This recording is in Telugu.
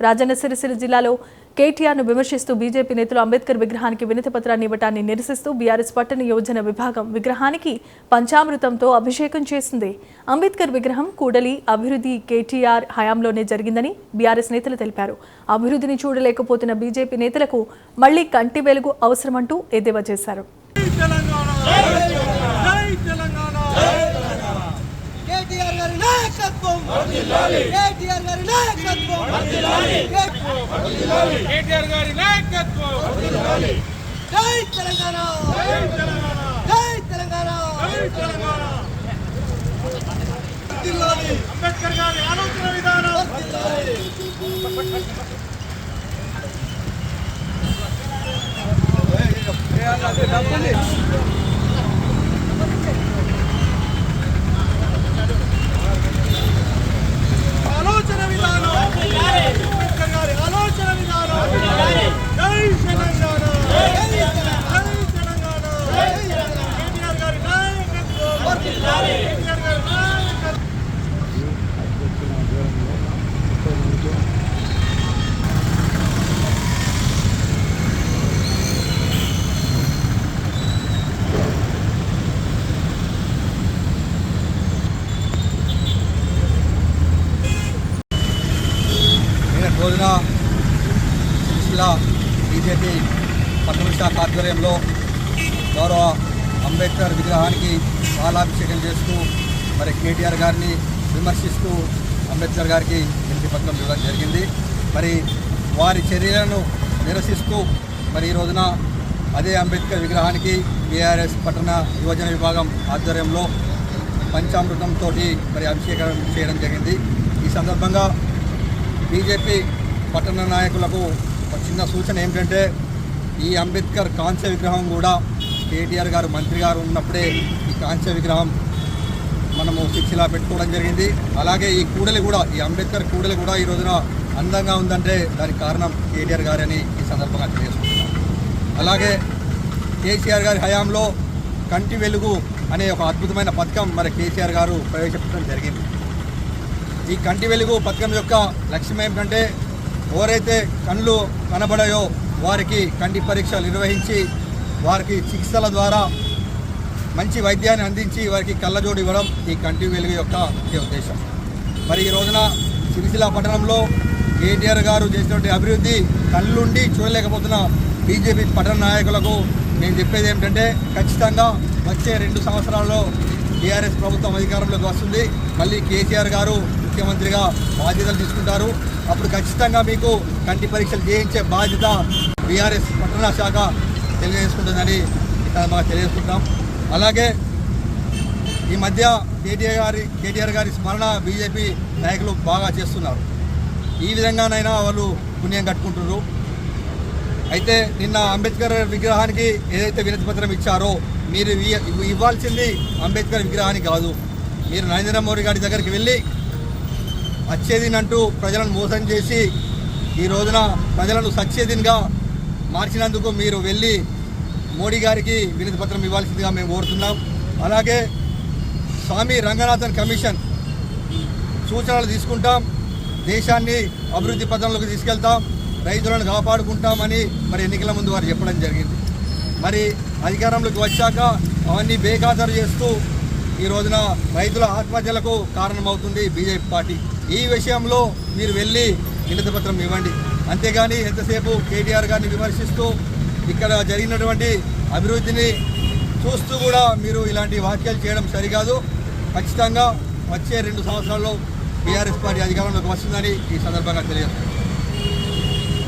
రాజన్న సిరిసిల్ల జిల్లాలో కేటీఆర్ను విమర్శిస్తూ బీజేపీ నేతలు అంబేద్కర్ విగ్రహానికి వినతి పత్రాన్ని ఇవ్వటాన్ని నిరసిస్తూ బీఆర్ఎస్ పట్టణ యోజన విభాగం విగ్రహానికి పంచామృతంతో అభిషేకం చేసింది. అంబేద్కర్ విగ్రహం కూడలి అభివృద్ధి కేటీఆర్ హయాంలోనే జరిగిందని బీఆర్ఎస్ నేతలు తెలిపారు. అభివృద్ధిని చూడలేకపోతున్న బీజేపీ నేతలకు మళ్లీ కంటి వెలుగు అవసరమంటూ ఎద్దేవా చేశారు. అంబేద్కర్ గారి ఆలోచన విధానం రోజున సిరిసిల్ల బీజేపీ పట్టణ శాఖ ఆధ్వర్యంలో గౌరవ అంబేద్కర్ విగ్రహానికి పాలాభిషేకం చేస్తూ మరి కేటీఆర్ గారిని విమర్శిస్తూ అంబేద్కర్ గారికి వినతి పత్రం ఇవ్వడం జరిగింది. మరి వారి చర్యలను నిరసిస్తూ మరి ఈ రోజున అదే అంబేద్కర్ విగ్రహానికి బీఆర్ఎస్ పట్టణ యువజన విభాగం ఆధ్వర్యంలో పంచామృతంతో మరి అభిషేకం చేయడం జరిగింది. ఈ సందర్భంగా బీజేపీ పట్టణ నాయకులకు ఒక చిన్న సూచన ఏమిటంటే, ఈ అంబేద్కర్ కాంస్య విగ్రహం కూడా కేటీఆర్ గారు మంత్రి గారు ఉన్నప్పుడే ఈ కాంస్య విగ్రహం మనము శిక్షలా పెట్టుకోవడం జరిగింది. అలాగే ఈ కూడలి కూడా, ఈ అంబేద్కర్ కూడలి కూడా ఈ రోజున అందంగా ఉందంటే దానికి కారణం కేటీఆర్ గారని ఈ సందర్భంగా తెలియజేసుకుంటున్నాం. అలాగే కేసీఆర్ గారి హయాంలో కంటి వెలుగు అనే ఒక అద్భుతమైన పథకం మరి కేసీఆర్ గారు ప్రవేశపెట్టడం జరిగింది. ఈ కంటి వెలుగు పథకం యొక్క లక్ష్యం ఏమిటంటే, ఎవరైతే కళ్ళు కనబడాయో వారికి కంటి పరీక్షలు నిర్వహించి వారికి చికిత్సల ద్వారా మంచి వైద్యాన్ని అందించి వారికి కళ్ళజోడు ఇవ్వడం ఈ కంటి వెలుగు యొక్క ముఖ్య ఉద్దేశం. మరి ఈ రోజున సిరిసిల్ల పట్టణంలో కేటీఆర్ గారు చేసినటువంటి అభివృద్ధి కళ్ళుండి చూడలేకపోతున్న బీజేపీ పట్టణ నాయకులకు నేను చెప్పేది ఏమిటంటే, ఖచ్చితంగా వచ్చే 2 సంవత్సరాల్లో టీఆర్ఎస్ ప్రభుత్వం అధికారంలోకి వస్తుంది. మళ్ళీ కేసీఆర్ గారు ముఖ్యమంత్రిగా బాధ్యతలు తీసుకుంటారు. అప్పుడు ఖచ్చితంగా మీకు కంటి పరీక్షలు చేయించే బాధ్యత బీఆర్ఎస్ పట్టణ శాఖ తెలియజేసుకుంటుందని మాకు తెలియజేసుకుంటాం. అలాగే ఈ మధ్య కేటీఆర్ గారి స్మరణ బీజేపీ నాయకులు బాగా చేస్తున్నారు. ఈ విధంగానైనా వాళ్ళు పుణ్యం కట్టుకుంటున్నారు. అయితే నిన్న అంబేద్కర్ విగ్రహానికి ఏదైతే వినతి పత్రం ఇచ్చారో మీరు ఇవ్వాల్సింది అంబేద్కర్ విగ్రహానికి కాదు. మీరు నరేంద్ర మోడీ గారి దగ్గరికి వెళ్ళి అచ్చేదినంటూ ప్రజలను మోసం చేసి ఈ రోజున ప్రజలను సచ్చేదిన్గా మార్చినందుకు మీరు వెళ్ళి మోడీ గారికి వినతి పత్రం ఇవ్వాల్సిందిగా మేము కోరుతున్నాం. అలాగే స్వామి రంగనాథన్ కమిషన్ సూచనలు తీసుకుంటాం, దేశాన్ని అభివృద్ధి పథంలోకి తీసుకెళ్తాం, రైతులను కాపాడుకుంటామని మరి ఎన్నికల ముందు వారు చెప్పడం జరిగింది. మరి అధికారంలోకి వచ్చాక అవన్నీ బేఖాతరు చేస్తూ ఈ రోజున రైతుల ఆత్మహత్యలకు కారణమవుతుంది బీజేపీ పార్టీ. ఈ విషయంలో మీరు వెళ్ళి వినతి పత్రం ఇవ్వండి. అంతేగాని ఎంతసేపు కేటీఆర్ గారిని విమర్శిస్తూ ఇక్కడ జరిగినటువంటి అభివృద్ధిని చూస్తూ కూడా మీరు ఇలాంటి వ్యాఖ్యలు చేయడం సరికాదు. ఖచ్చితంగా వచ్చే 2 సంవత్సరాల్లో బీఆర్ఎస్ పార్టీ అధికారంలోకి వస్తుందని ఈ సందర్భంగా తెలియజేస్తుంది.